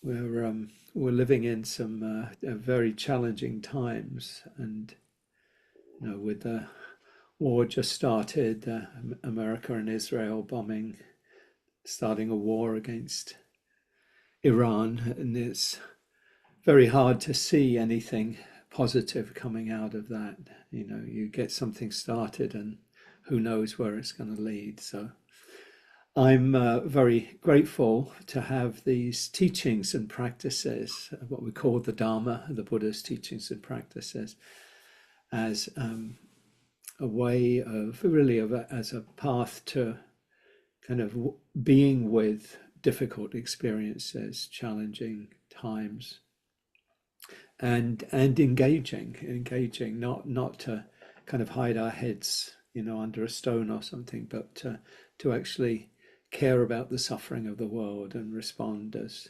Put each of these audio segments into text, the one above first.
we're living in some very challenging times, and with the war just started, America and Israel bombing, starting a war against Iran, and it's very hard to see anything positive coming out of that. You get something started, and who knows where it's going to lead. So I'm very grateful to have these teachings and practices, what we call the Dharma, the Buddha's teachings and practices, as a way of really as a path to kind of being with difficult experiences, challenging times, and engaging, not to kind of hide our heads, under a stone or something, but to actually care about the suffering of the world and respond as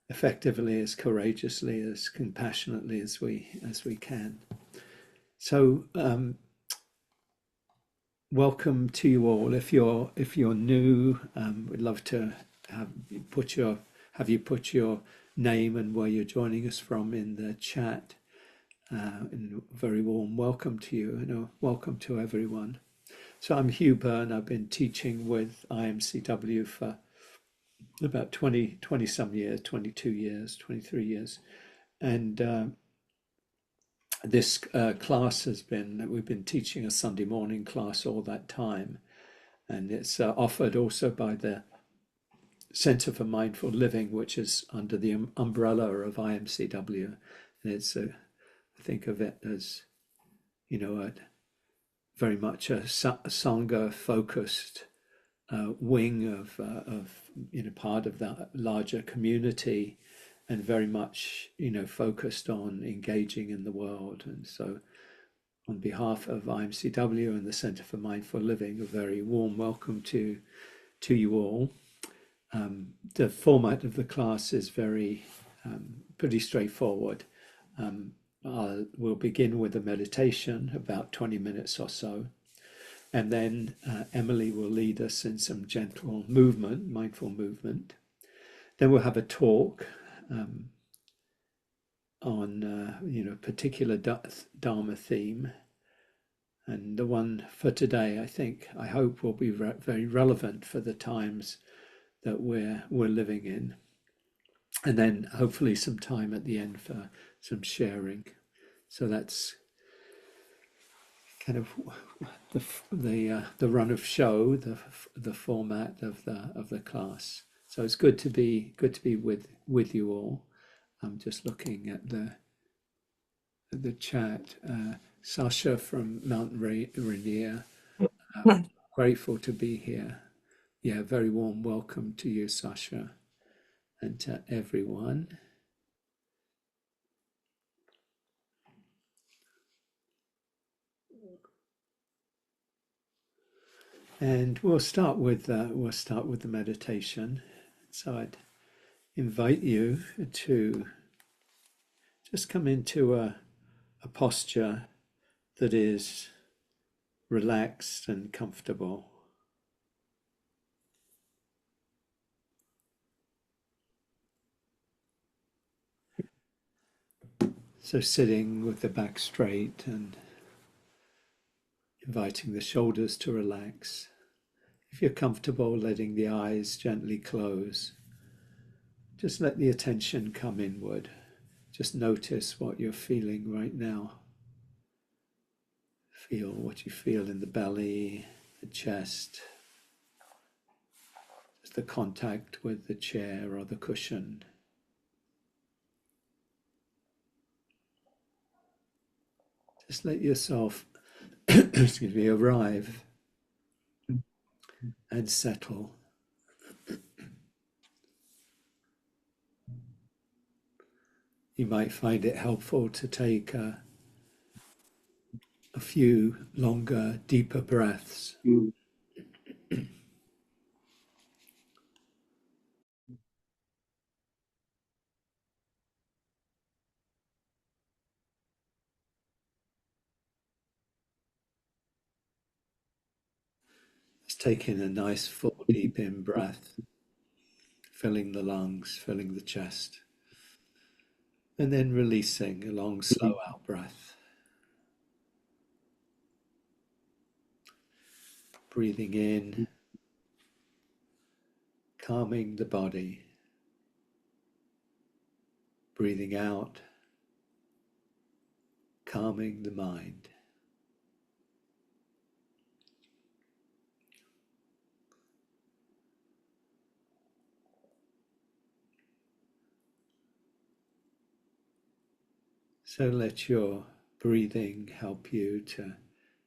effectively, as courageously, as compassionately as we can. So welcome to you all. If you're new, we'd love to have you put your name and where you're joining us from in the chat. And a very warm welcome to you, and a welcome to everyone. So I'm Hugh Byrne. I've been teaching with IMCW for about 20 some years, 22 years, 23 years. And this class we've been teaching a Sunday morning class all that time. And it's offered also by the Center for Mindful Living, which is under the umbrella of IMCW. And it's, I think of it as, very much a Sangha-focused wing of part of that larger community, and very much focused on engaging in the world. And so on behalf of IMCW and the Center for Mindful Living, a very warm welcome to you all. The format of the class is pretty straightforward. We'll begin with a meditation, about 20 minutes or so. And then Emily will lead us in some gentle movement, mindful movement. Then we'll have a talk on a particular Dharma theme. And the one for today, I hope will be very relevant for the times that we're living in. And then hopefully some time at the end for some sharing. So that's kind of the run of show, the format of the class. So it's good to be with you all. I'm just looking at the chat. Sasha from Mount Rainier, grateful to be here. Yeah, very warm welcome to you, Sasha, and to everyone. And we'll start with the meditation. So I'd invite you to just come into a posture that is relaxed and comfortable. So sitting with the back straight and inviting the shoulders to relax. If you're comfortable, letting the eyes gently close. Just let the attention come inward. Just notice what you're feeling right now. Feel what you feel in the belly, the chest, just the contact with the chair or the cushion. Just let yourself arrive and settle. You might find it helpful to take a few longer, deeper breaths. Just taking a nice full deep in breath, filling the lungs, filling the chest, and then releasing a long, slow out breath. Breathing in, calming the body. Breathing out, calming the mind. So let your breathing help you to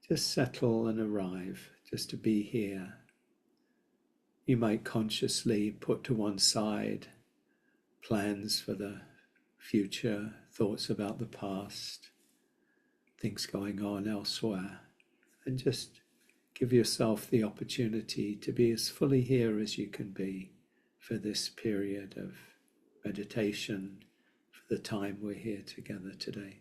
just settle and arrive, just to be here. You might consciously put to one side plans for the future, thoughts about the past, things going on elsewhere, and just give yourself the opportunity to be as fully here as you can be for this period of meditation, for the time we're here together today.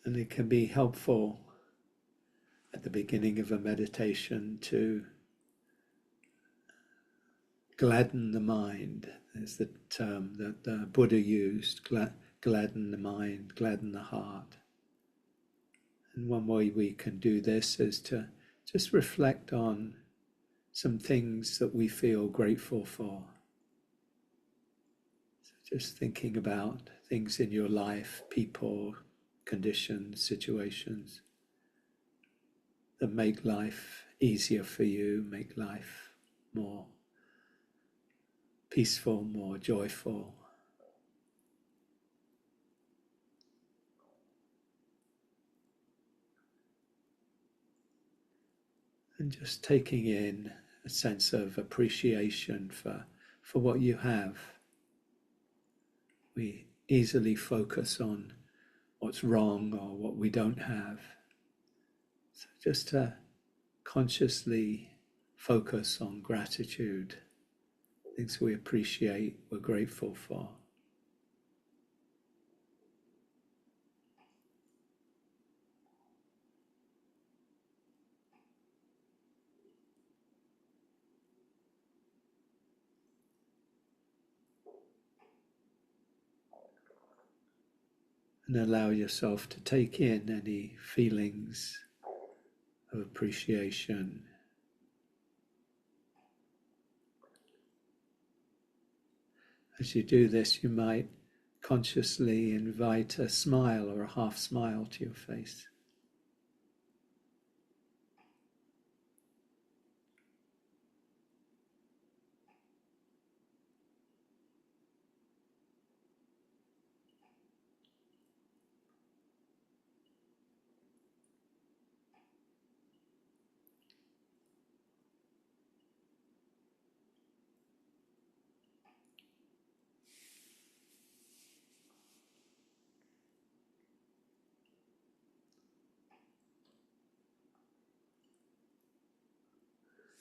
And it can be helpful at the beginning of a meditation to gladden the mind. Is the term that the Buddha used, gladden the mind, gladden the heart. And one way we can do this is to just reflect on some things that we feel grateful for. So just thinking about things in your life, people, conditions, situations that make life easier for you, make life more peaceful, more joyful. And just taking in a sense of appreciation for what you have. We easily focus on what's wrong or what we don't have. So just to consciously focus on gratitude, things we appreciate, we're grateful for. And allow yourself to take in any feelings of appreciation. As you do this, you might consciously invite a smile or a half smile to your face.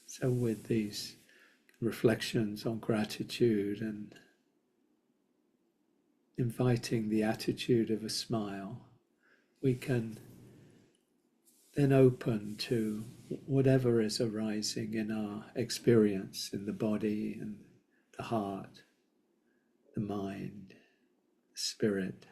So with these reflections on gratitude and inviting the attitude of a smile, we can then open to whatever is arising in our experience in the body and the heart, the mind, the spirit.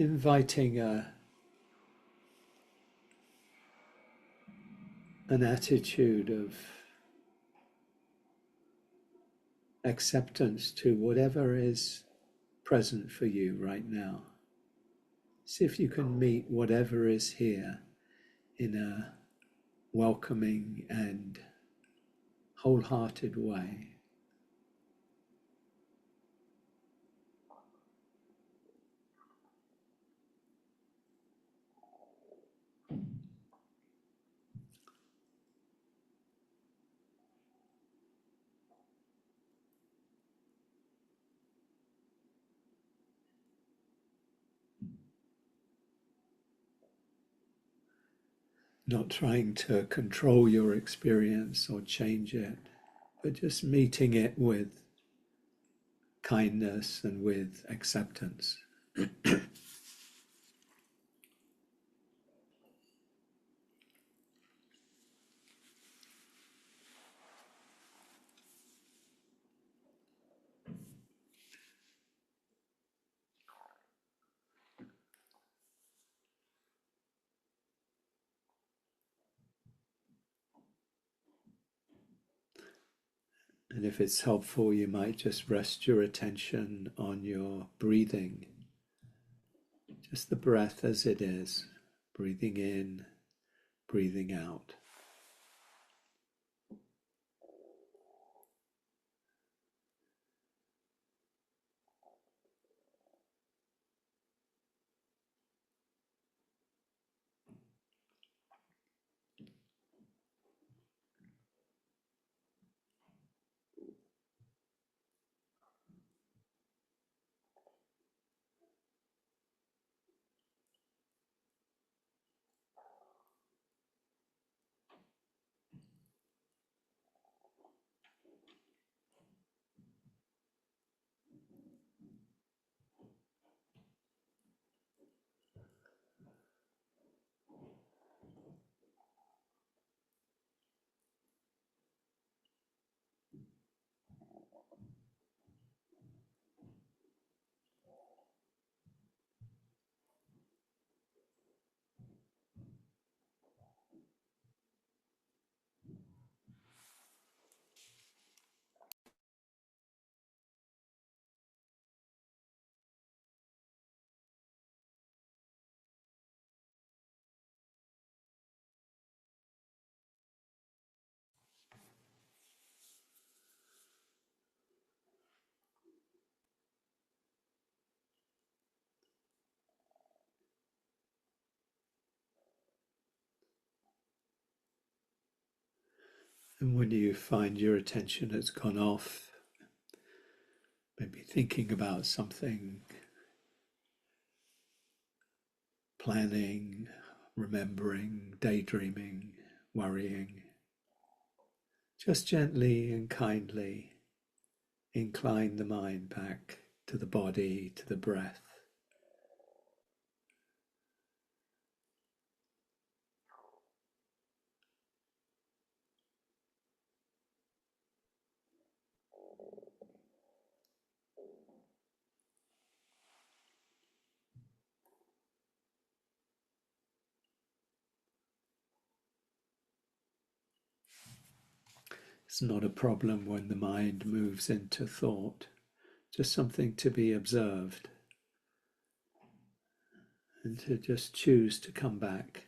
Inviting an attitude of acceptance to whatever is present for you right now. See if you can meet whatever is here in a welcoming and wholehearted way. not trying to control your experience or change it, but just meeting it with kindness and with acceptance. And if it's helpful, you might just rest your attention on your breathing, just the breath as it is, breathing in, breathing out. And when you find your attention has gone off, maybe thinking about something, planning, remembering, daydreaming, worrying, just gently and kindly incline the mind back to the body, to the breath. It's not a problem when the mind moves into thought, just something to be observed and to just choose to come back.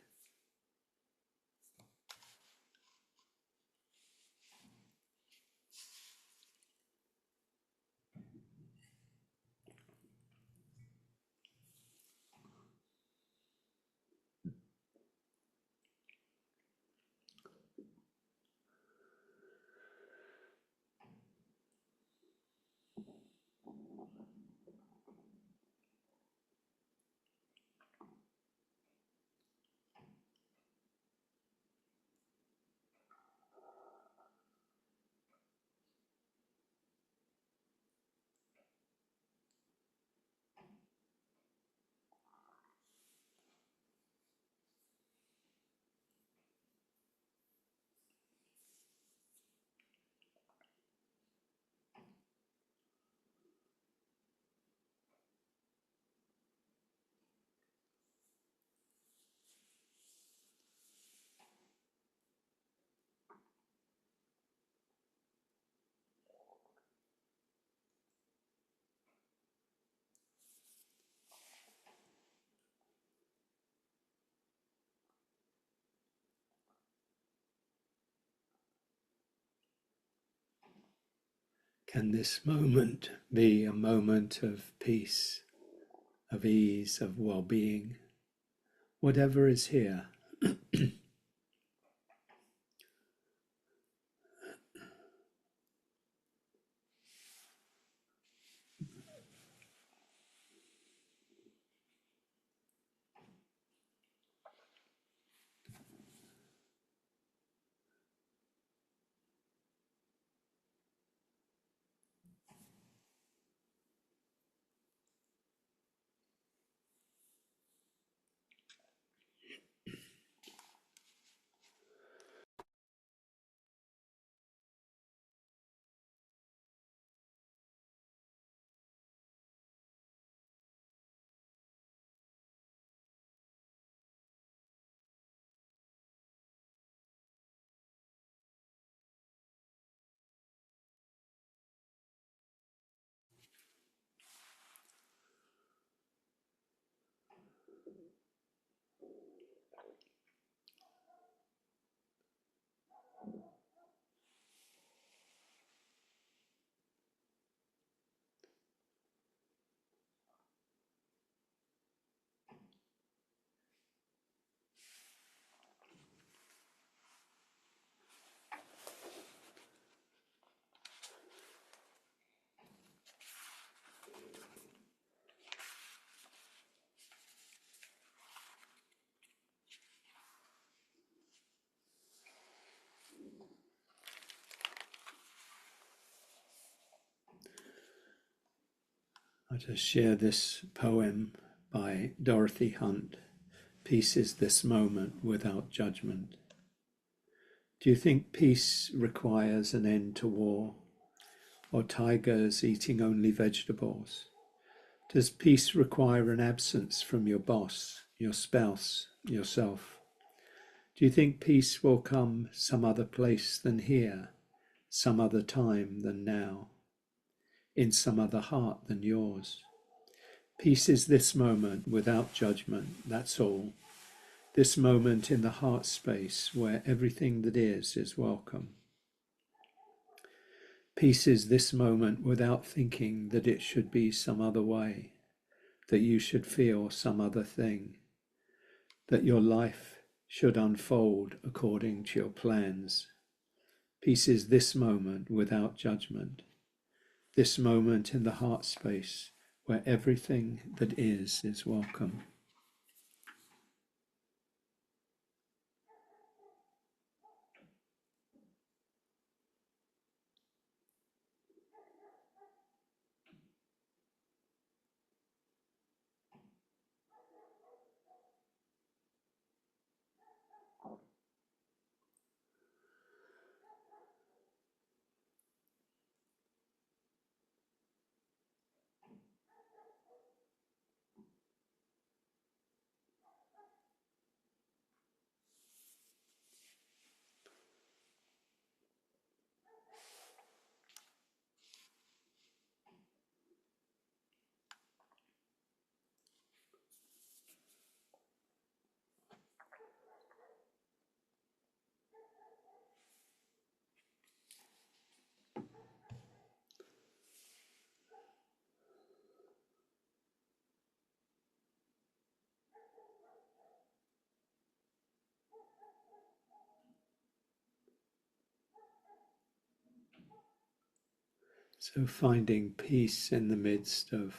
Can this moment be a moment of peace, of ease, of well-being, whatever is here? I'll just share this poem by Dorothy Hunt. Peace is this moment without judgment. Do you think peace requires an end to war, or tigers eating only vegetables? Does peace require an absence from your boss, your spouse, yourself? Do you think peace will come some other place than here, some other time than now, in some other heart than yours? Peace is this moment without judgment, that's all. This moment in the heart space where everything that is welcome. Peace is this moment without thinking that it should be some other way, that you should feel some other thing, that your life should unfold according to your plans. Peace is this moment without judgment, this moment in the heart space where everything that is welcome. So finding peace in the midst of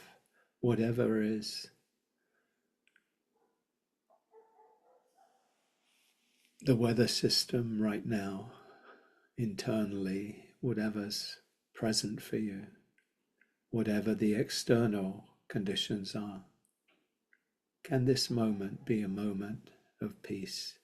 whatever is. The weather system right now, internally, whatever's present for you, whatever the external conditions are. Can this moment be a moment of peace?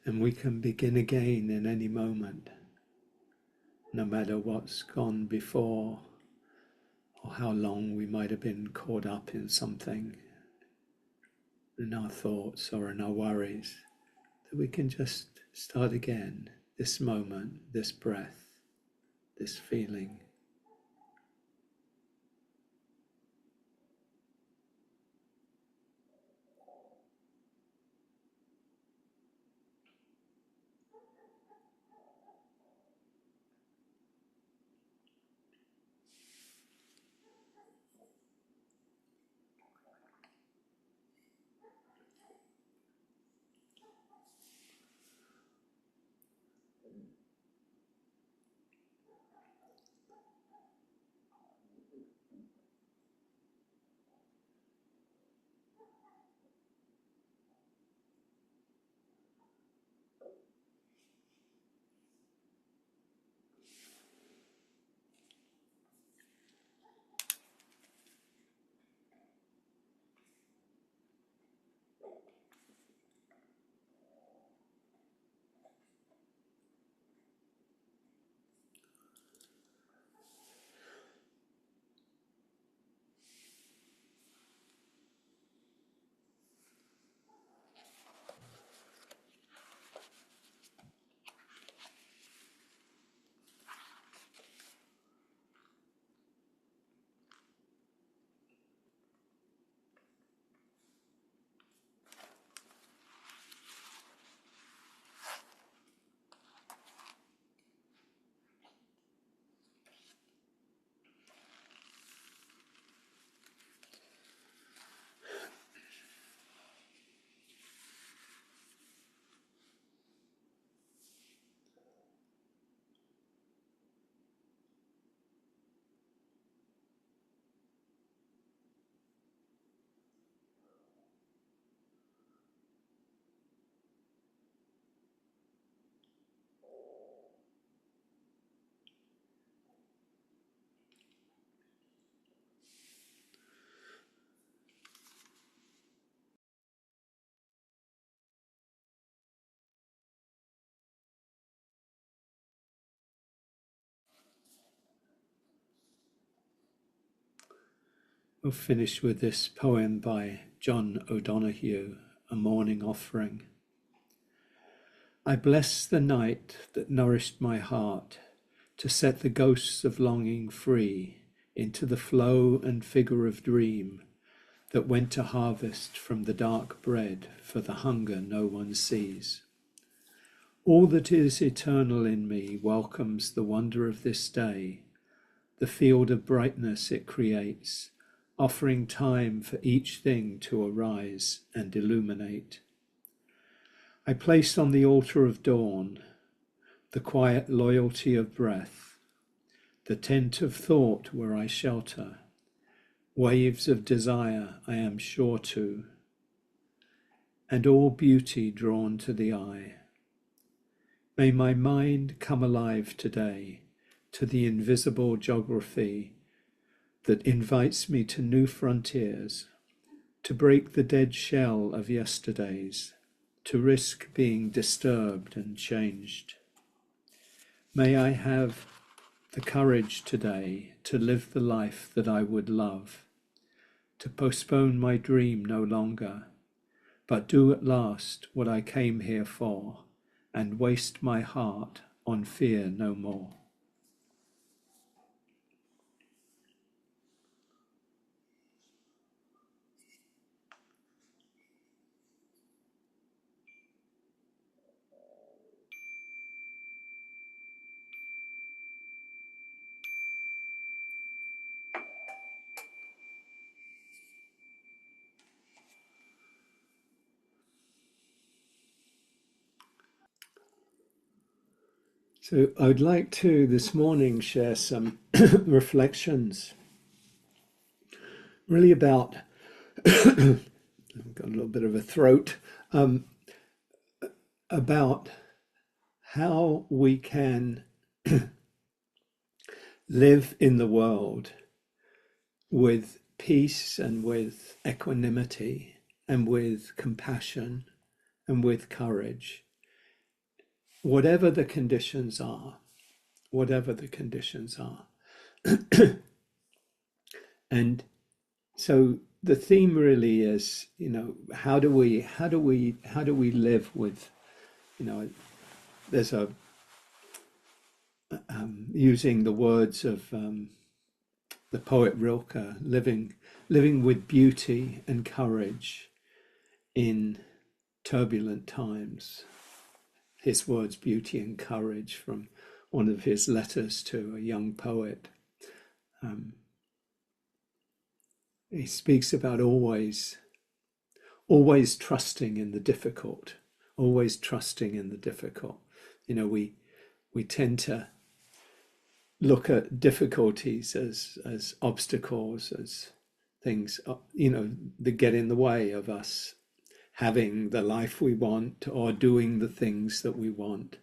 And we can begin again in any moment, no matter what's gone before or how long we might have been caught up in something, in our thoughts or in our worries, that we can just start again, this moment, this breath, this feeling. We'll finish with this poem by John O'Donoghue, A Morning Offering. I bless the night that nourished my heart to set the ghosts of longing free into the flow and figure of dream that went to harvest from the dark bread for the hunger no one sees. All that is eternal in me welcomes the wonder of this day, the field of brightness it creates, offering time for each thing to arise and illuminate. I place on the altar of dawn the quiet loyalty of breath, the tent of thought where I shelter, waves of desire I am sure to, and all beauty drawn to the eye. May my mind come alive today to the invisible geography that invites me to new frontiers, to break the dead shell of yesterdays, to risk being disturbed and changed. May I have the courage today to live the life that I would love, to postpone my dream no longer, but do at last what I came here for, and waste my heart on fear no more. So I would like to this morning share some reflections really about, I've got a little bit of a throat, about how we can live in the world with peace and with equanimity and with compassion and with courage, whatever the conditions are, And so the theme really is, how do we live with, there's a using the words of the poet Rilke, living with beauty and courage in turbulent times. His words, beauty and courage, from one of his letters to a young poet. He speaks about always trusting in the difficult, always trusting in the difficult. We tend to look at difficulties as obstacles, as things, that get in the way of us having the life we want or doing the things that we want.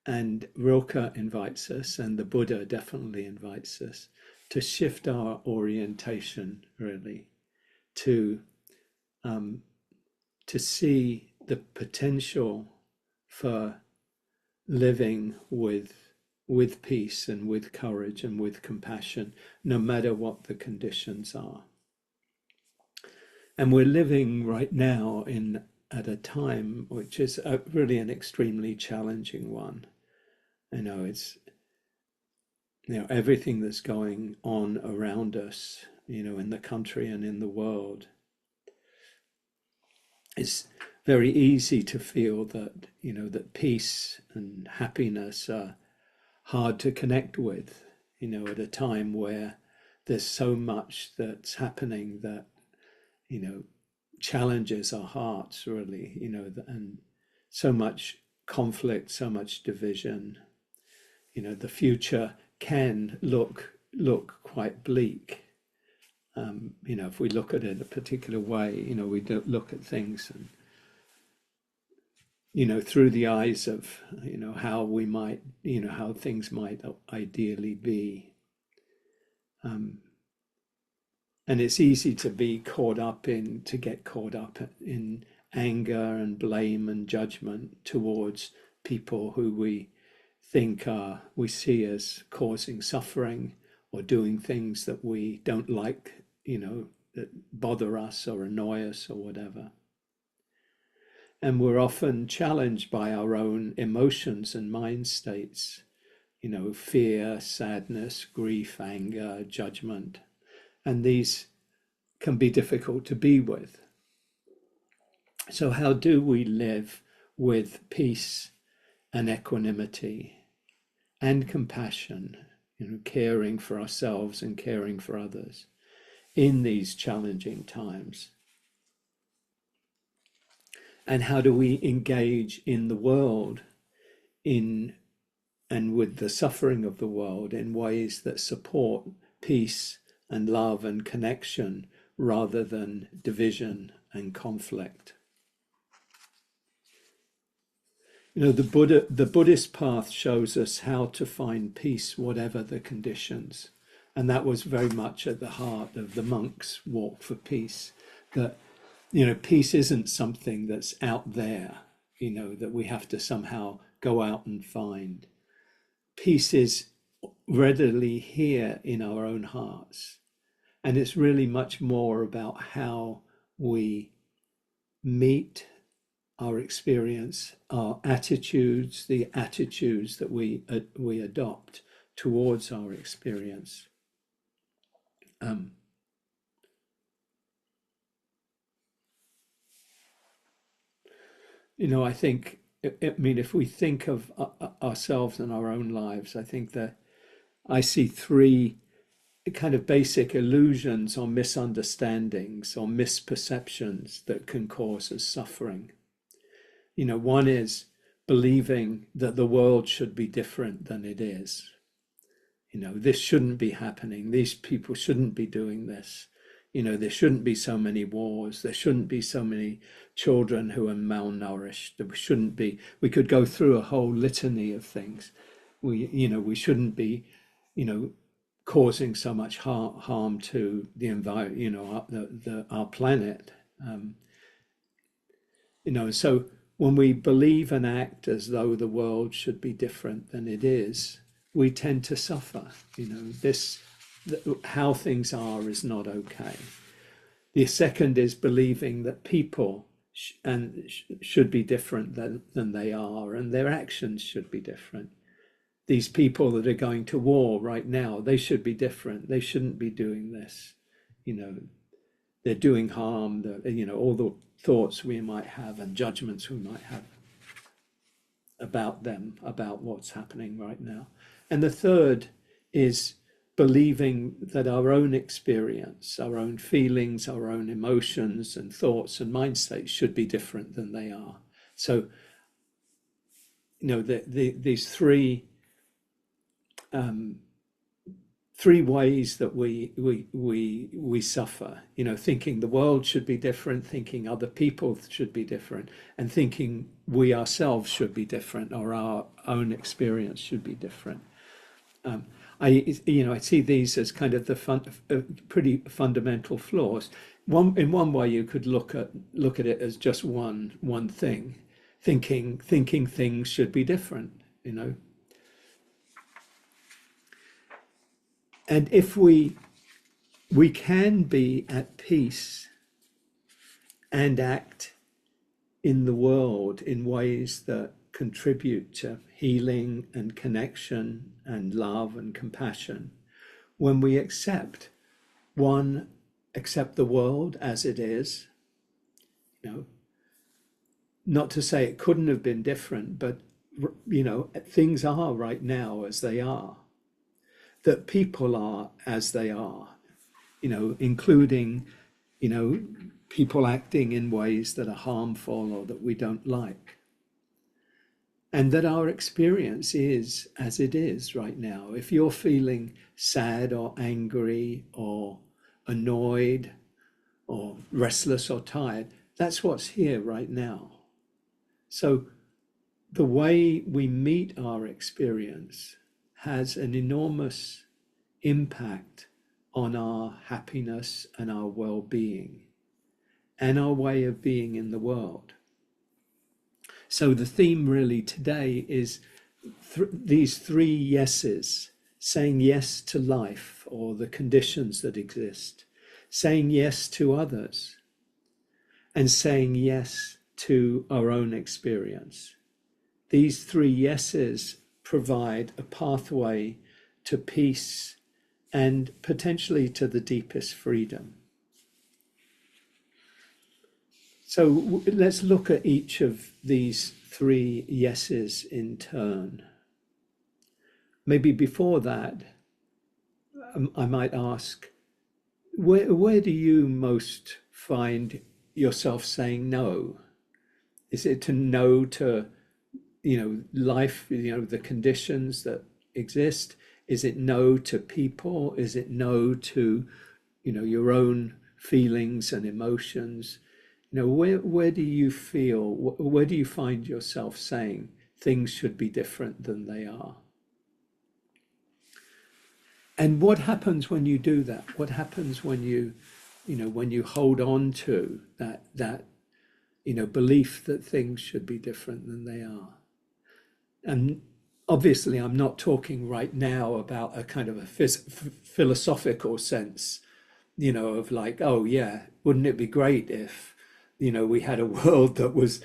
And Rilke invites us, and the Buddha definitely invites us, to shift our orientation, really, to see the potential for living with peace and with courage and with compassion, no matter what the conditions are. And we're living right now at a time which is really an extremely challenging one. It's everything that's going on around us, in the country and in the world. It's very easy to feel that, that peace and happiness are hard to connect with, at a time where there's so much that's happening that, challenges our hearts, really, and so much conflict, so much division. The future can look quite bleak. If we look at it a particular way, we don't look at things and, through the eyes of, how we might, how things might ideally be. And it's easy to get caught up in anger and blame and judgment towards people who we think we see as causing suffering, or doing things that we don't like, that bother us or annoy us or whatever. And we're often challenged by our own emotions and mind states, fear, sadness, grief, anger, judgment. And these can be difficult to be with. So how do we live with peace and equanimity and compassion, caring for ourselves and caring for others in these challenging times? And how do we engage in the world and with the suffering of the world in ways that support peace and love and connection rather than division and conflict? The Buddhist path shows us how to find peace, whatever the conditions. And that was very much at the heart of the monks' walk for peace. That, peace isn't something that's out there, that we have to somehow go out and find. Peace is readily here in our own hearts. And it's really much more about how we meet our experience, our attitudes, the attitudes that we adopt towards our experience. I think, if we think of ourselves and our own lives, I think that I see three kind of basic illusions or misunderstandings or misperceptions that can cause us suffering. One is believing that the world should be different than it is. This shouldn't be happening. These people shouldn't be doing this. There shouldn't be so many wars. There shouldn't be so many children who are malnourished. There shouldn't be. We could go through a whole litany of things. We shouldn't be, causing so much harm to the environment, our planet. So when we believe and act as though the world should be different than it is, we tend to suffer. How things are is not okay. The second is believing that people should be different than they are, and their actions should be different. These people that are going to war right now, they should be different. They shouldn't be doing this. They're doing harm. All the thoughts we might have and judgments we might have about them, about what's happening right now. And the third is believing that our own experience, our own feelings, our own emotions and thoughts and mind states should be different than they are. So, these three ways that we suffer, thinking the world should be different, thinking other people should be different, and thinking we ourselves should be different, or our own experience should be different. I see these as kind of the pretty fundamental flaws. In one way, you could look at it as just one thing, thinking things should be different, And if we can be at peace and act in the world in ways that contribute to healing and connection and love and compassion, when we accept the world as it is, not to say it couldn't have been different, but things are right now as they are. That people are as they are, including, people acting in ways that are harmful or that we don't like. And that our experience is as it is right now. If you're feeling sad or angry or annoyed or restless or tired, that's what's here right now. So the way we meet our experience has an enormous impact on our happiness and our well-being and our way of being in the world. So the theme really today is these three yeses, saying yes to life or the conditions that exist, saying yes to others, and saying yes to our own experience. These three yeses provide a pathway to peace and potentially to the deepest freedom. So let's look at each of these three yeses in turn. Maybe before that, I might ask, where do you most find yourself saying no? Is it to no to, life, the conditions that exist? Is it no to people? Is it no to, your own feelings and emotions? Where do you feel, where do you find yourself saying things should be different than they are? And what happens when you do that? What happens when you hold on to that belief that things should be different than they are? And obviously, I'm not talking right now about a kind of a philosophical sense, of like, oh yeah, wouldn't it be great if, we had a world that was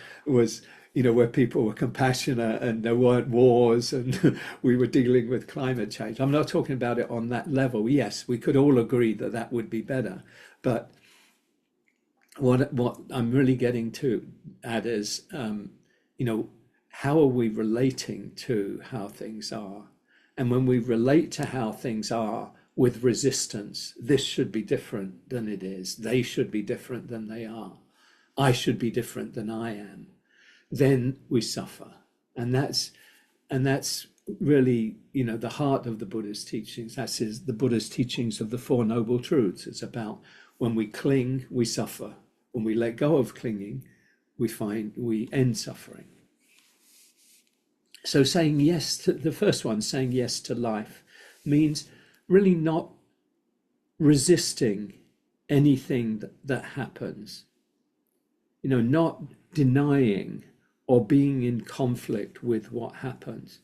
where people were compassionate and there weren't wars and we were dealing with climate change. I'm not talking about it on that level. Yes, we could all agree that that would be better. But what I'm really getting to add is, how are we relating to how things are? And when we relate to how things are with resistance, this should be different than it is. They should be different than they are. I should be different than I am. Then we suffer. And that's really, the heart of the Buddha's teachings. That is the Buddha's teachings of the Four Noble Truths. It's about when we cling, we suffer. When we let go of clinging, we end suffering. So saying yes to the first one, saying yes to life, means really not resisting anything that happens. Not denying or being in conflict with what happens.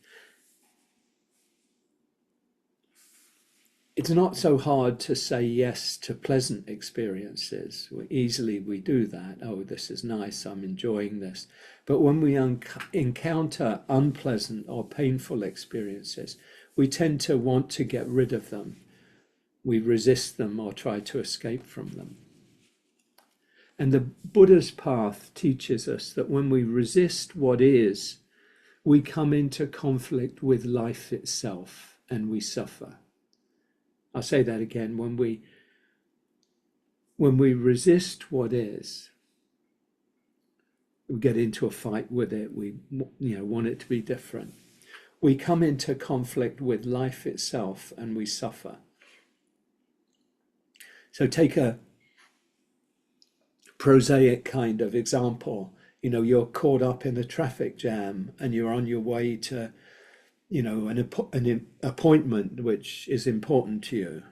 It's not so hard to say yes to pleasant experiences. Easily we do that. Oh, this is nice, I'm enjoying this. But when we encounter unpleasant or painful experiences, we tend to want to get rid of them. We resist them or try to escape from them. And the Buddha's path teaches us that when we resist what is, we come into conflict with life itself and we suffer. I'll say that again. When we resist what is, we get into a fight with it. We want it to be different. We come into conflict with life itself and we suffer. So take a prosaic kind of example. You're caught up in a traffic jam and you're on your way to an appointment which is important to you.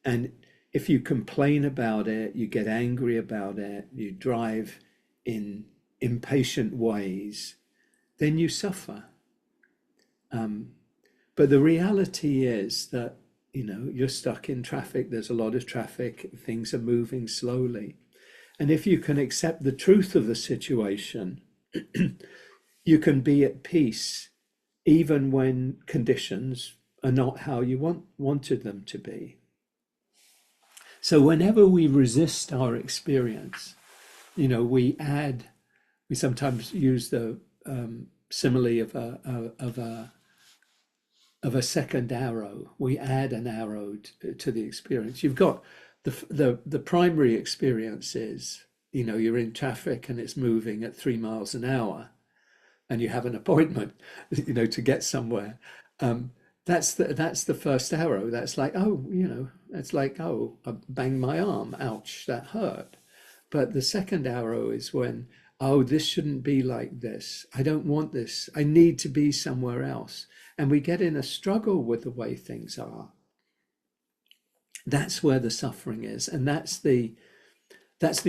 And if you complain about it, you get angry about it, you drive in impatient ways, then you suffer. But the reality is that, you're stuck in traffic, there's a lot of traffic, things are moving slowly. And if you can accept the truth of the situation, you can be at peace even when conditions are not how you wanted them to be. So whenever we resist our experience, we sometimes use the simile of a second arrow. We add an arrow to the experience. You've got the primary experience is, you're in traffic and it's moving at 3 miles an hour and you have an appointment, to get somewhere. That's the first arrow. That's like, I banged my arm. Ouch, that hurt. But the second arrow is when, this shouldn't be like this. I don't want this. I need to be somewhere else. And we get in a struggle with the way things are. That's where the suffering is. And that's the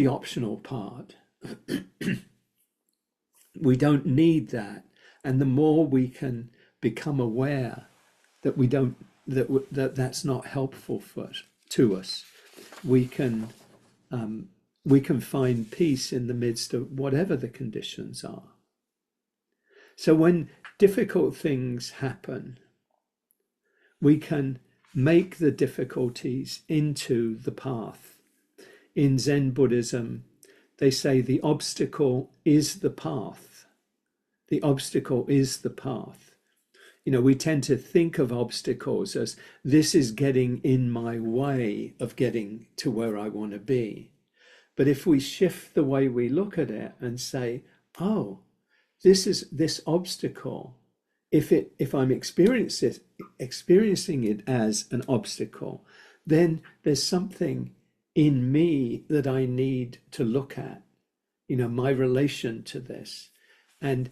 optional part. We don't need that. And the more we can become aware that we don't that's not helpful to us. We can we can find peace in the midst of whatever the conditions are. So when difficult things happen, we can make the difficulties into the path. In Zen Buddhism, they say the obstacle is the path. The obstacle is the path. We tend to think of obstacles as this is getting in my way of getting to where I want to be. But if we shift the way we look at it and say, oh, this obstacle, if I'm experiencing it as an obstacle, then there's something in me that I need to look at, my relation to this. And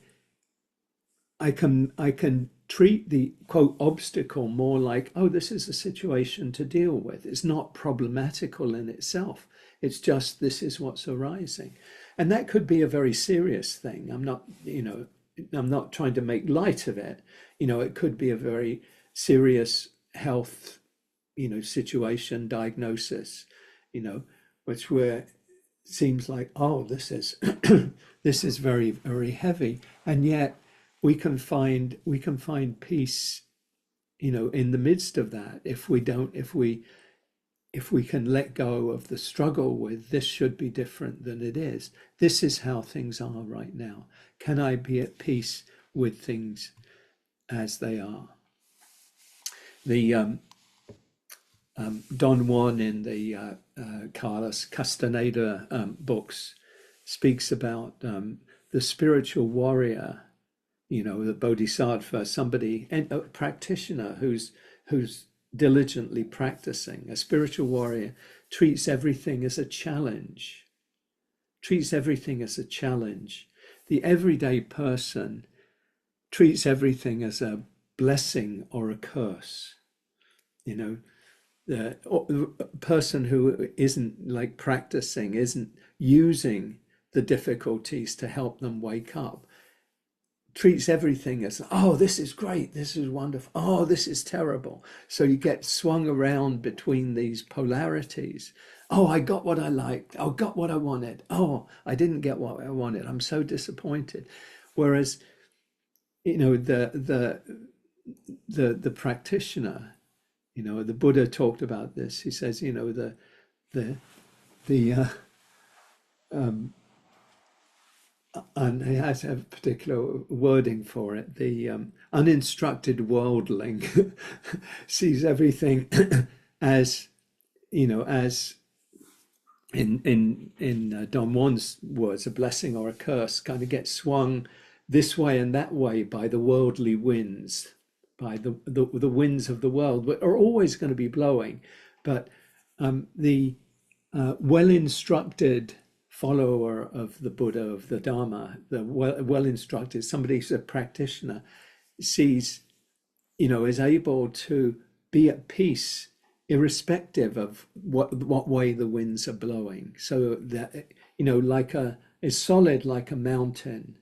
I can treat the quote obstacle more like, oh, this is a situation to deal with. It's not problematical in itself. It's just, this is what's arising. And that could be a very serious thing. I'm not trying to make light of it. It could be a very serious health, situation, diagnosis, which seems like, oh, this is this is very, very heavy. And yet we can find peace, in the midst of that, if we can let go of the struggle with this should be different than it is. This is how things are right now. Can I be at peace with things as they are? The Don Juan in the Carlos Castaneda books speaks about the spiritual warrior, the bodhisattva, somebody, and a practitioner who's diligently practicing. A spiritual warrior treats everything as a challenge. The everyday person treats everything as a blessing or a curse. The person who isn't practicing, isn't using the difficulties to help them wake up, treats everything as, oh, this is great, this is wonderful, oh, this is terrible. So you get swung around between these polarities. Oh, I got what I liked. I got what I wanted. Oh, I didn't get what I wanted. I'm so disappointed. Whereas, the practitioner, the Buddha talked about this. He says, and he has to have particular wording for it. The uninstructed worldling sees everything as, as in Don Juan's words, a blessing or a curse, kind of gets swung this way and that way by the worldly winds, by the winds of the world, that are always going to be blowing. But the well-instructed follower of the Buddha, of the Dharma, the well-instructed, somebody who's a practitioner, sees, is able to be at peace irrespective of what way the winds are blowing. So that, is solid like a mountain.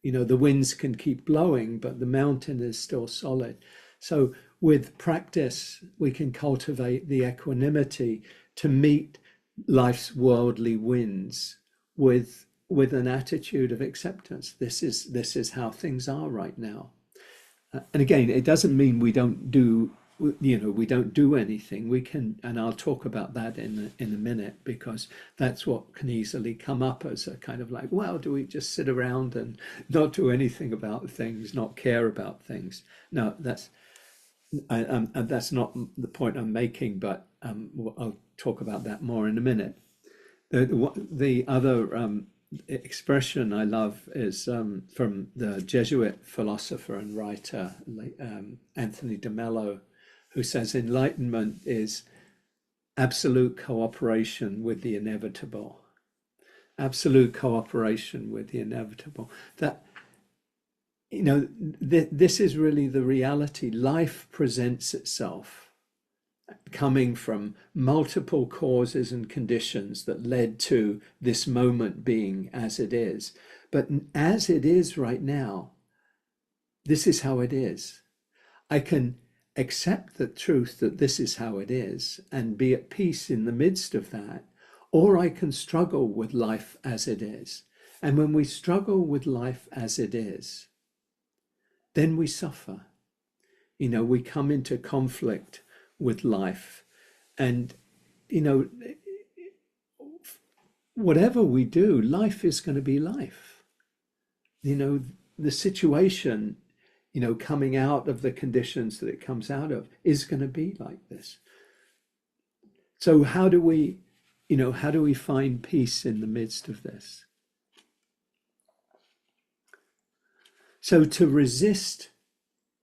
The winds can keep blowing, but the mountain is still solid. So with practice, we can cultivate the equanimity to meet life's worldly winds with an attitude of acceptance. This is how things are right now. And again, it doesn't mean we don't do anything. We can, and I'll talk about that in a minute, because that's what can easily come up as a kind of like, well, do we just sit around and not do anything about things, not care about things? No, that's not the point I'm making, but I'll talk about that more in a minute. The other expression I love is from the Jesuit philosopher and writer Anthony de Mello, who says enlightenment is absolute cooperation with the inevitable. Absolute cooperation with the inevitable. That, this is really the reality. Life presents itself coming from multiple causes and conditions that led to this moment being as it is. But as it is right now, this is how it is. I can accept the truth that this is how it is and be at peace in the midst of that, or I can struggle with life as it is. And when we struggle with life as it is, then we suffer. We come into conflict with life. And, whatever we do, life is going to be life. The situation, coming out of the conditions that it comes out of is going to be like this. So how do we find peace in the midst of this? So to resist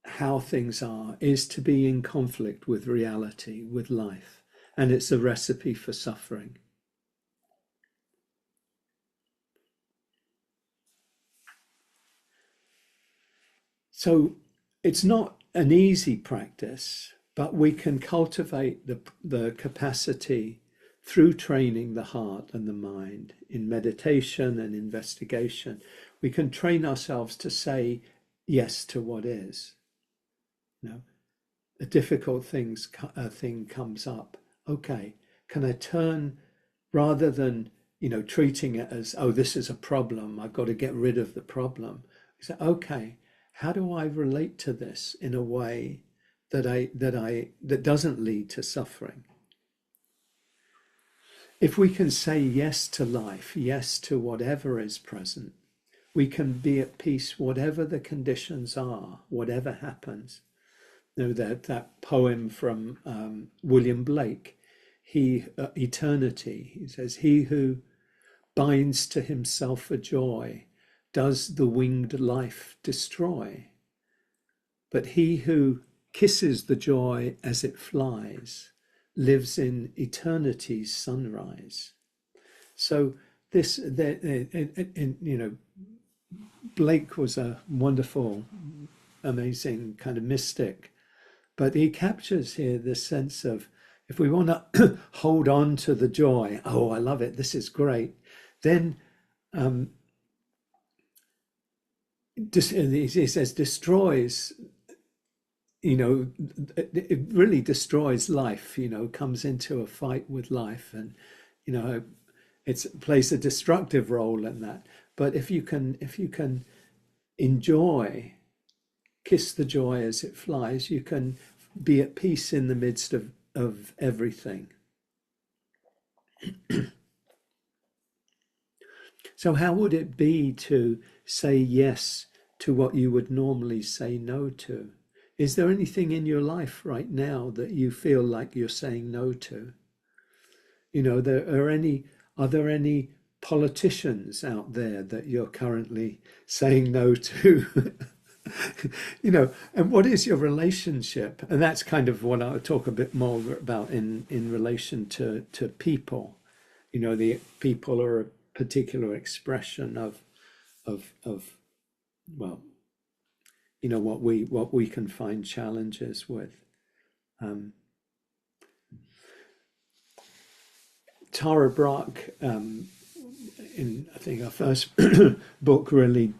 how things are is to be in conflict with reality, with life, and it's a recipe for suffering. So it's not an easy practice, but we can cultivate the capacity through training the heart and the mind in meditation and investigation. We can train ourselves to say yes to what is. A difficult thing comes up. Okay, can I turn, rather than treating it as, oh, this is a problem, I've got to get rid of the problem. We say, okay, how do I relate to this in a way that doesn't lead to suffering? If we can say yes to life, yes to whatever is present, we can be at peace whatever the conditions are, whatever happens. That poem from William Blake, Eternity, he says, he who binds to himself a joy does the winged life destroy. But he who kisses the joy as it flies lives in eternity's sunrise. So Blake was a wonderful, amazing kind of mystic, but he captures here this sense of, if we want to hold on to the joy, oh, I love it, this is great, then he says destroys, it really destroys life, comes into a fight with life, and it plays a destructive role in that. But if you can enjoy, kiss the joy as it flies, you can be at peace in the midst of everything. So how would it be to say yes to what you would normally say no to? Is there anything in your life right now that you feel like you're saying no to? Are there any politicians out there that you're currently saying no to? And what is your relationship? And that's kind of what I'll talk a bit more about in relation to people. The people are a particular expression of well, what we can find challenges with. Tara Brach, in I think our first book, really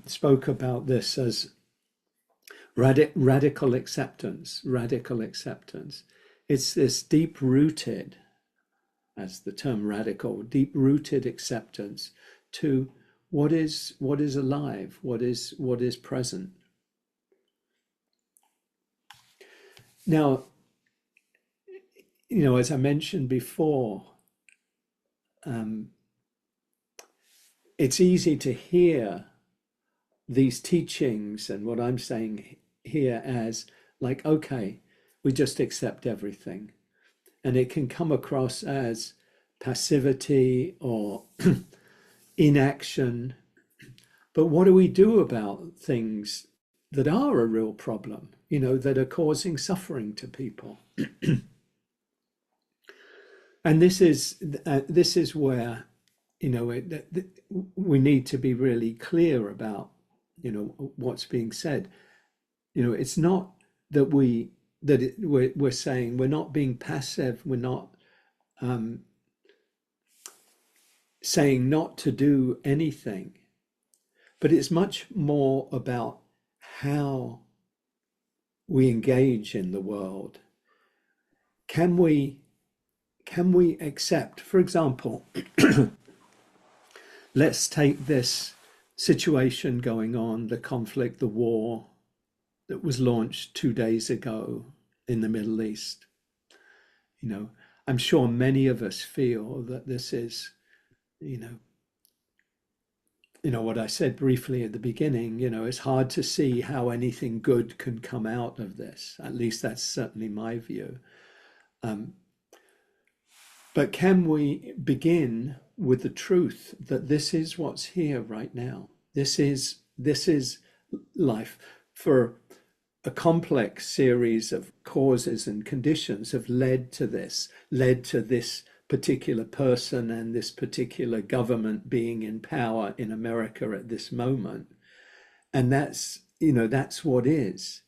spoke about this as radical acceptance. Radical acceptance. It's this deep-rooted, as the term radical, deep-rooted acceptance to what is alive, what is present. Now, as I mentioned before, it's easy to hear these teachings and what I'm saying here as like, okay, we just accept everything. And it can come across as passivity or inaction. But what do we do about things that are a real problem, that are causing suffering to people? And this is where, we need to be really clear about, what's being said. It's not that we're saying we're not being passive. We're not saying not to do anything, but it's much more about how we engage in the world, can we accept, for example, let's take this situation going on, the conflict, the war that was launched 2 days ago in the Middle East. I'm sure many of us feel that this is, what I said briefly at the beginning, it's hard to see how anything good can come out of this. At least that's certainly my view. But can we begin with the truth that this is what's here right now? This is life. For a complex series of causes and conditions have led to this particular person and this particular government being in power in America at this moment. And that's what is.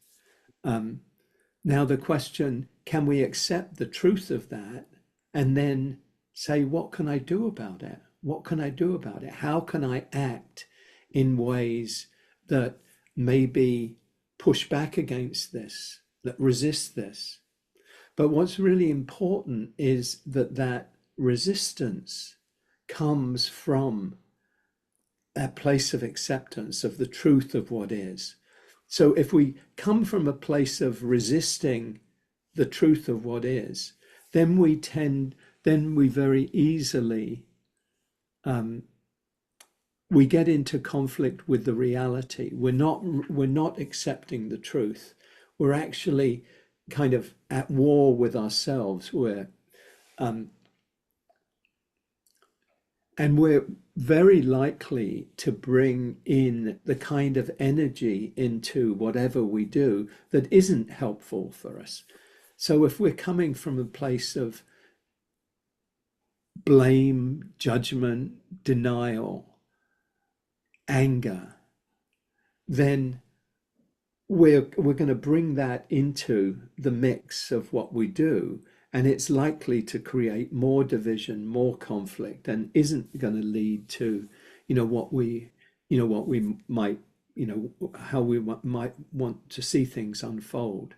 Now the question, can we accept the truth of that and then say, what can I do about it? What can I do about it? How can I act in ways that maybe push back against this, that resist this? But what's really important is that resistance comes from a place of acceptance of the truth of what is. So if we come from a place of resisting the truth of what is, then we very easily we get into conflict with the reality. We're not accepting the truth. We're actually kind of at war with ourselves. And we're very likely to bring in the kind of energy into whatever we do that isn't helpful for us. So if we're coming from a place of blame, judgment, denial, anger, then we're going to bring that into the mix of what we do, and it's likely to create more division, more conflict, and isn't going to lead to what we might how we might want to see things unfold.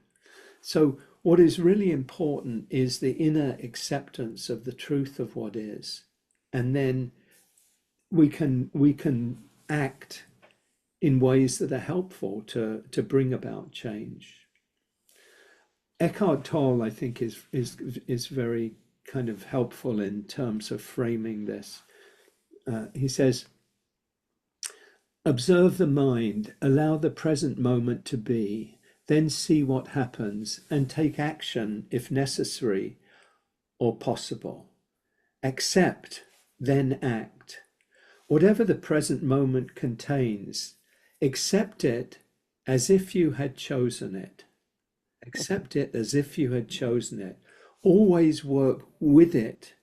So what is really important is the inner acceptance of the truth of what is, and then we can act in ways that are helpful to bring about change. Eckhart Tolle, I think, is very kind of helpful in terms of framing this. He says, observe the mind, allow the present moment to be, then see what happens and take action if necessary or possible. Accept, then act. Whatever the present moment contains, accept it as if you had chosen it. Accept it as if you had chosen it. Always work with it,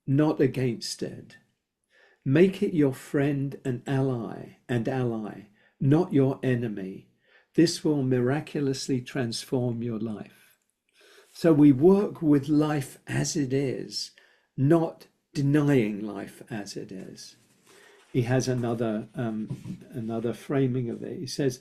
not against it. Make it your friend and ally, not your enemy. This will miraculously transform your life. So we work with life as it is, not denying life as it is. He has another framing of it. He says,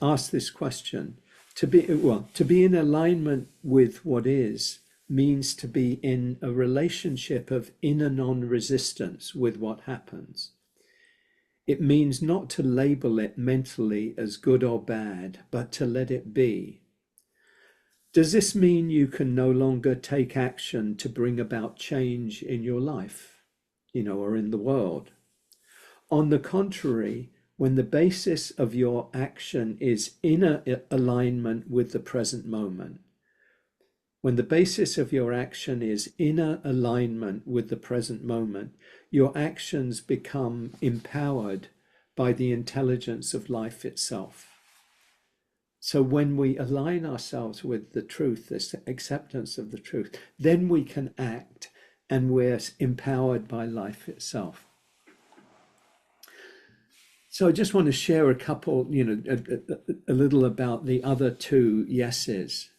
ask this question. To be in alignment with what is means to be in a relationship of inner non-resistance with what happens. It means not to label it mentally as good or bad, but to let it be. Does this mean you can no longer take action to bring about change in your life, or in the world? On the contrary, when the basis of your action is inner alignment with the present moment, when the basis of your action is inner alignment with the present moment, your actions become empowered by the intelligence of life itself. So when we align ourselves with the truth, this acceptance of the truth, then we can act, and we're empowered by life itself. So I just want to share a couple, a little about the other two yeses.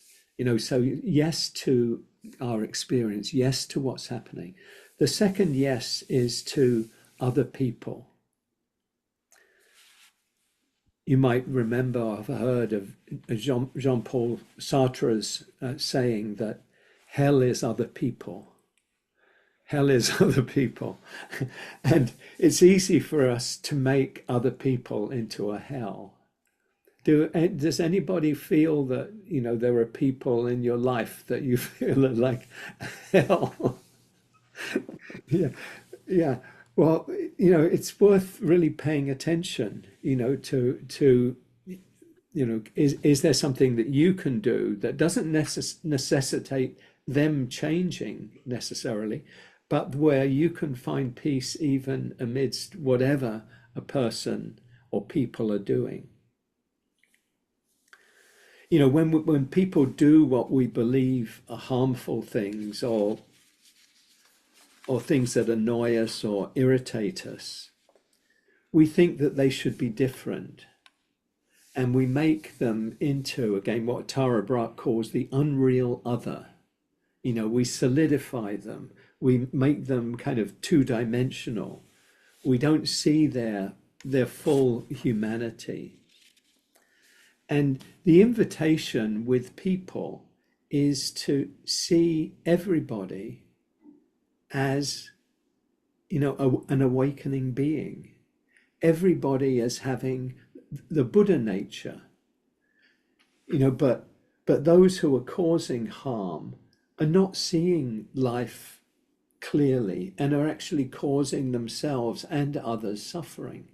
So yes to our experience, yes to what's happening. The second yes is to other people. you might remember or have heard of Jean-Paul Sartre's saying that hell is other people. Hell is other people. And it's easy for us to make other people into a hell. Does anybody feel that, there are people in your life that you feel are like hell? Yeah, yeah. Well, it's worth really paying attention, to is there something that you can do that doesn't necessitate them changing necessarily, but where you can find peace even amidst whatever a person or people are doing. When people do what we believe are harmful things or things that annoy us or irritate us, we think that they should be different. And we make them into, again, what Tara Brach calls the unreal other. We solidify them. We make them kind of two-dimensional. We don't see their full humanity. And the invitation with people is to see everybody as, an awakening being. Everybody as having the Buddha nature, but those who are causing harm are not seeing life clearly and are actually causing themselves and others suffering.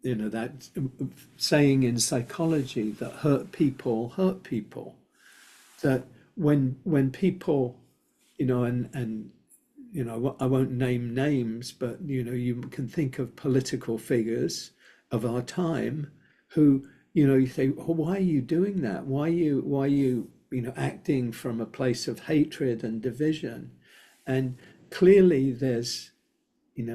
That saying in psychology that hurt people, that when people, and I won't name names, but you can think of political figures of our time who, you say, well, why are you doing that? Why are you acting from a place of hatred and division? And clearly there's, my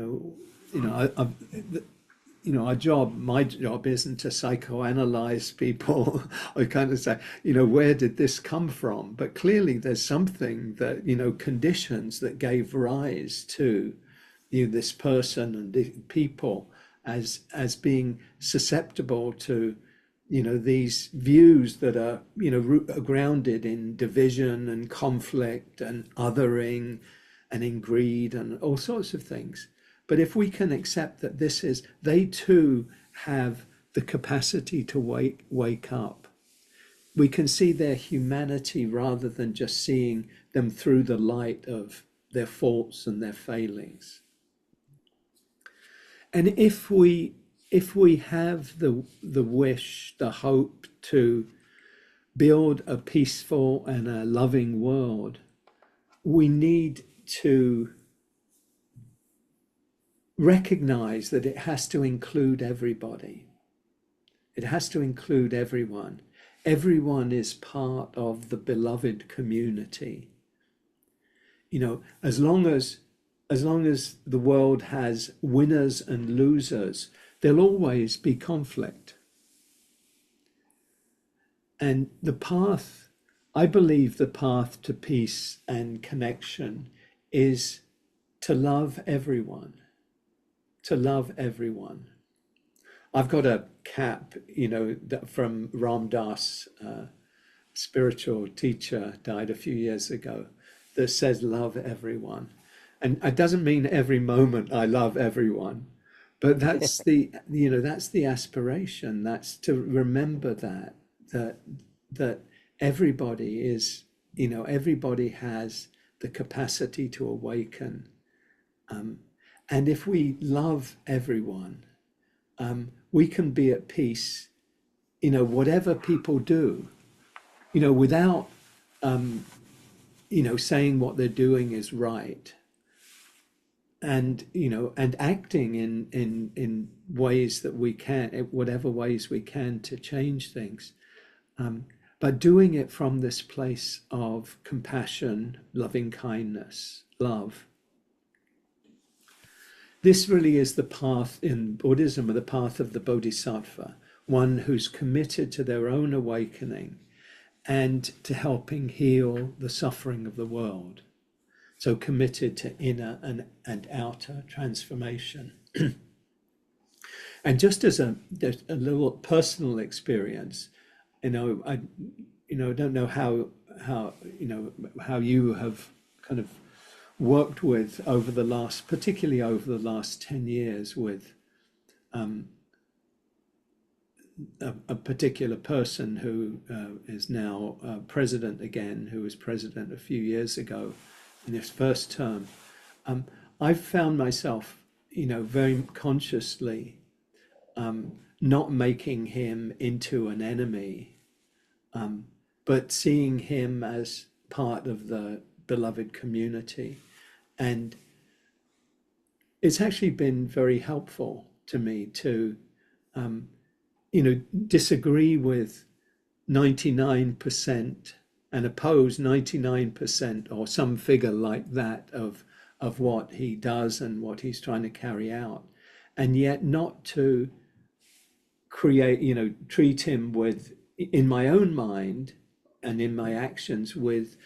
job isn't to psychoanalyze people. I kind of say, where did this come from? But clearly there's something that, conditions that gave rise to this person and the people as being susceptible to, these views that are, grounded in division and conflict and othering and in greed and all sorts of things. But if we can accept that they too have the capacity to wake up, we can see their humanity rather than just seeing them through the light of their faults and their failings. And if we have the wish, the hope to build a peaceful and a loving world, we need to recognize that it has to include everybody. It has to include everyone. Everyone is part of the beloved community. As long as the world has winners and losers, there'll always be conflict. And I believe the path to peace and connection is to love everyone. To love everyone. I've got a cap, from Ram Dass, spiritual teacher, died a few years ago, that says love everyone. And it doesn't mean every moment I love everyone, but that's that's the aspiration. That's to remember that everybody is, everybody has the capacity to awaken. And if we love everyone, we can be at peace, whatever people do, without, saying what they're doing is right. And, and acting in ways that we can, whatever ways we can to change things. But doing it from this place of compassion, loving kindness, love. This really is the path in Buddhism, or the path of the Bodhisattva, one who's committed to their own awakening and to helping heal the suffering of the world. So committed to inner and outer transformation. And just as a little personal experience, I don't know how how you have kind of worked with over the last, particularly over the last 10 years, with a particular person who is now president again, who was president a few years ago in his first term. I've found myself, very consciously not making him into an enemy, but seeing him as part of the beloved community. And it's actually been very helpful to me to, disagree with 99% and oppose 99% or some figure like that of what he does and what he's trying to carry out, and yet not to treat him with, in my own mind and in my actions, with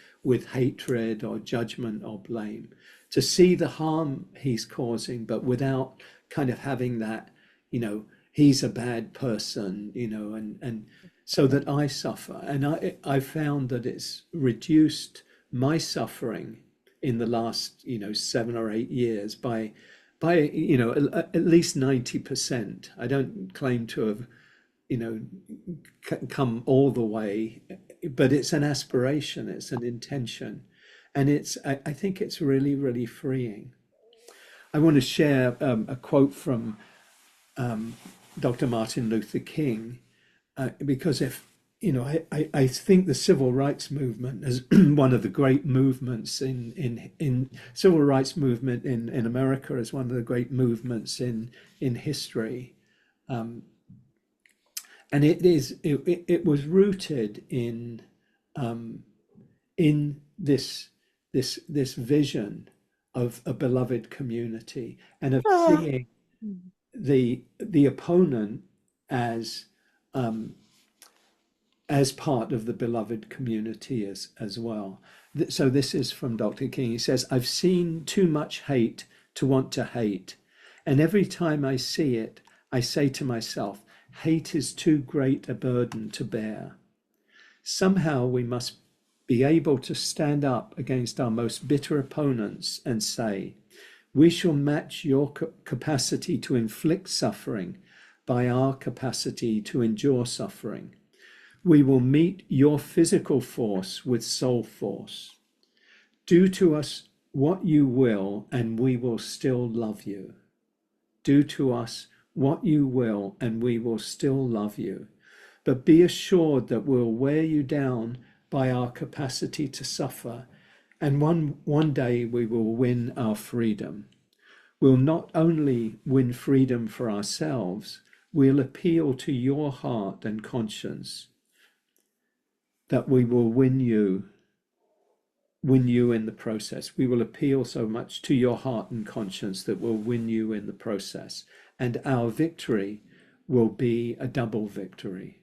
hatred or judgment or blame, to see the harm he's causing, but without kind of having that, he's a bad person, and so that I suffer. And I found that it's reduced my suffering in the last, 7 or 8 years by at least 90%. I don't claim to have, come all the way, but it's an aspiration, it's an intention, and I think it's really, really freeing. I want to share a quote from Dr. Martin Luther King, because if I think the civil rights movement is one of the great movements in civil rights movement in America, is one of the great movements in history, and it was rooted in this vision of a beloved community, and of seeing the opponent as part of the beloved community as well. So this is from Dr. King. He says, "I've seen too much hate to want to hate. And every time I see it, I say to myself, hate is too great a burden to bear. Somehow we must be able to stand up against our most bitter opponents and say, we shall match your capacity to inflict suffering by our capacity to endure suffering. We will meet your physical force with soul force. Do to us what you will, and we will still love you. Do to us what you will, and we will still love you. But be assured that we'll wear you down by our capacity to suffer, and one day we will win our freedom. We'll not only win freedom for ourselves, we'll appeal to your heart and conscience, that we will win you in the process. We will appeal so much to your heart and conscience that we'll win you in the process. And our victory will be a double victory."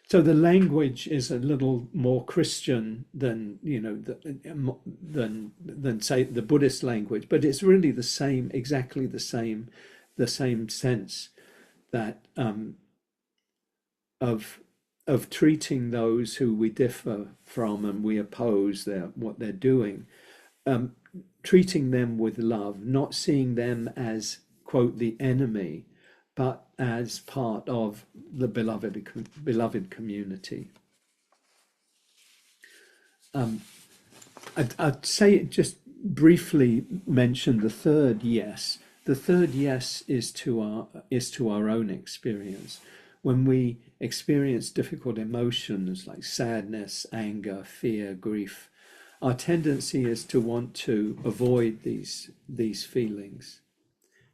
So the language is a little more Christian than than say the Buddhist language, but it's really the same, exactly the same sense that of treating those who we differ from and we oppose what they're doing, treating them with love, not seeing them as, quote, the enemy, but as part of the beloved community. I'd say, just briefly mention the third yes. The third yes is to our own experience. When we experience difficult emotions like sadness, anger, fear, grief, our tendency is to want to avoid these feelings.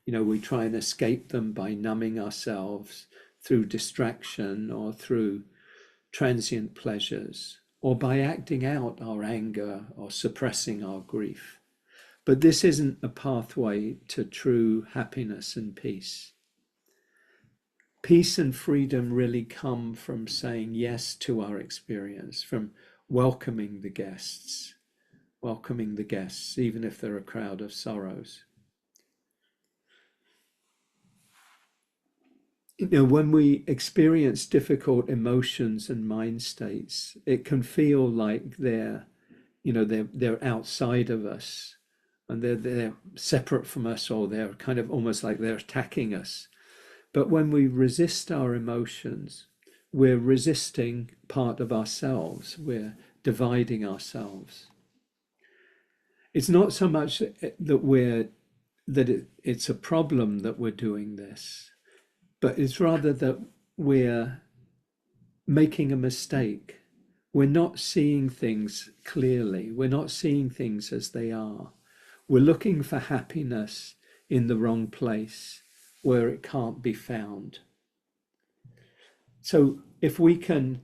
We try and escape them by numbing ourselves through distraction or through transient pleasures, or by acting out our anger or suppressing our grief. But this isn't a pathway to true happiness and peace. Peace and freedom really come from saying yes to our experience, from welcoming the guests, even if they're a crowd of sorrows. when we experience difficult emotions and mind states, it can feel like they're outside of us, and they're separate from us, or they're kind of almost like they're attacking us. But when we resist our emotions, we're resisting part of ourselves. We're dividing ourselves. It's not so much that it's a problem that we're doing this, but it's rather that we're making a mistake. We're not seeing things clearly. We're not seeing things as they are. We're looking for happiness in the wrong place where it can't be found. So if we can,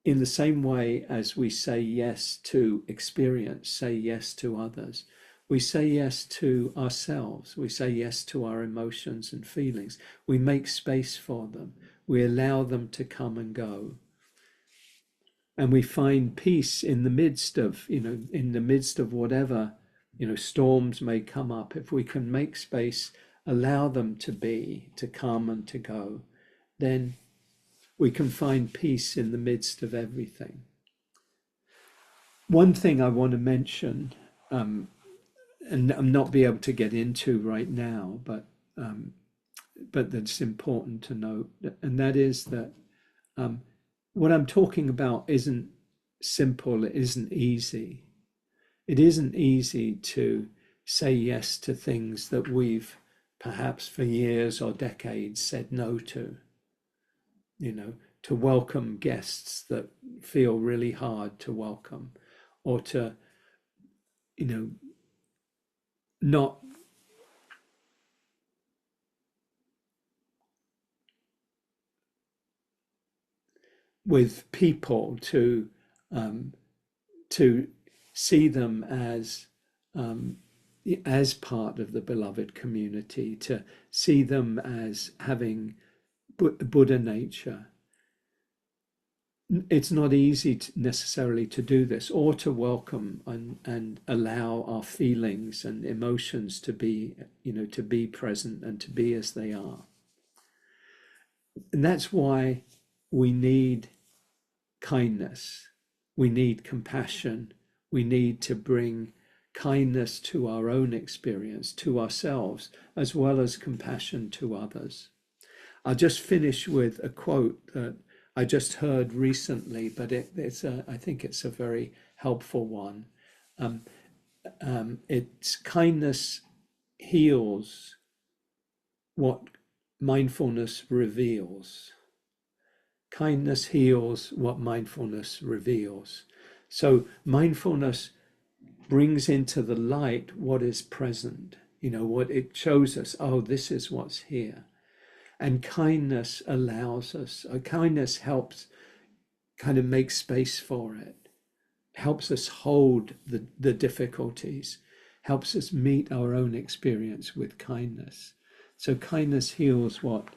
in the same way as we say yes to experience, say yes to others, we say yes to ourselves, we say yes to our emotions and feelings, we make space for them, we allow them to come and go. And we find peace in the midst of, whatever, storms may come up. If we can make space, allow them to be, to come and to go, then we can find peace in the midst of everything. One thing I want to mention, and I'm not be able to get into right now, but that's important to note, and that is that what I'm talking about isn't simple, it isn't easy. It isn't easy to say yes to things that we've perhaps for years or decades said no to. To welcome guests that feel really hard to welcome, or to, not with people to see them as part of the beloved community, to see them as having Buddha nature. It's not easy necessarily to do this, or to welcome and allow our feelings and emotions to be, to be present and to be as they are. And that's why we need kindness, we need compassion, we need to bring kindness to our own experience, to ourselves, as well as compassion to others. I'll just finish with a quote that I just heard recently, but I think it's a very helpful one. It's kindness heals what mindfulness reveals. Kindness heals what mindfulness reveals. So mindfulness brings into the light what is present, what it shows us, oh, this is what's here. And kindness allows us, kindness helps kind of make space for it, helps us hold the difficulties, helps us meet our own experience with kindness. So kindness heals what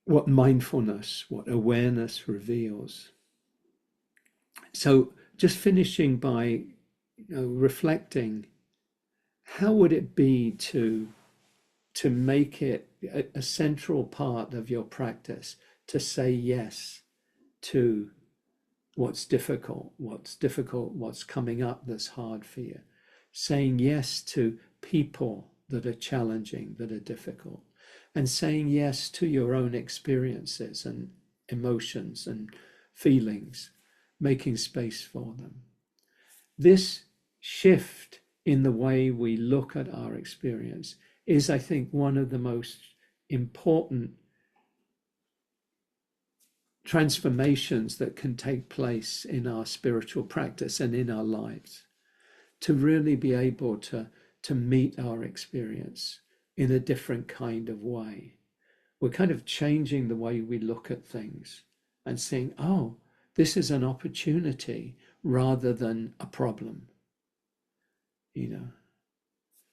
mindfulness, what awareness reveals. So just finishing by reflecting, how would it be to make it a central part of your practice, to say yes to what's difficult, what's coming up that's hard for you, saying yes to people that are challenging, that are difficult, and saying yes to your own experiences and emotions and feelings, making space for them. This shift in the way we look at our experience is, I think, one of the most important transformations that can take place in our spiritual practice and in our lives, to really be able to meet our experience in a different kind of way. We're kind of changing the way we look at things and saying, oh, this is an opportunity rather than a problem,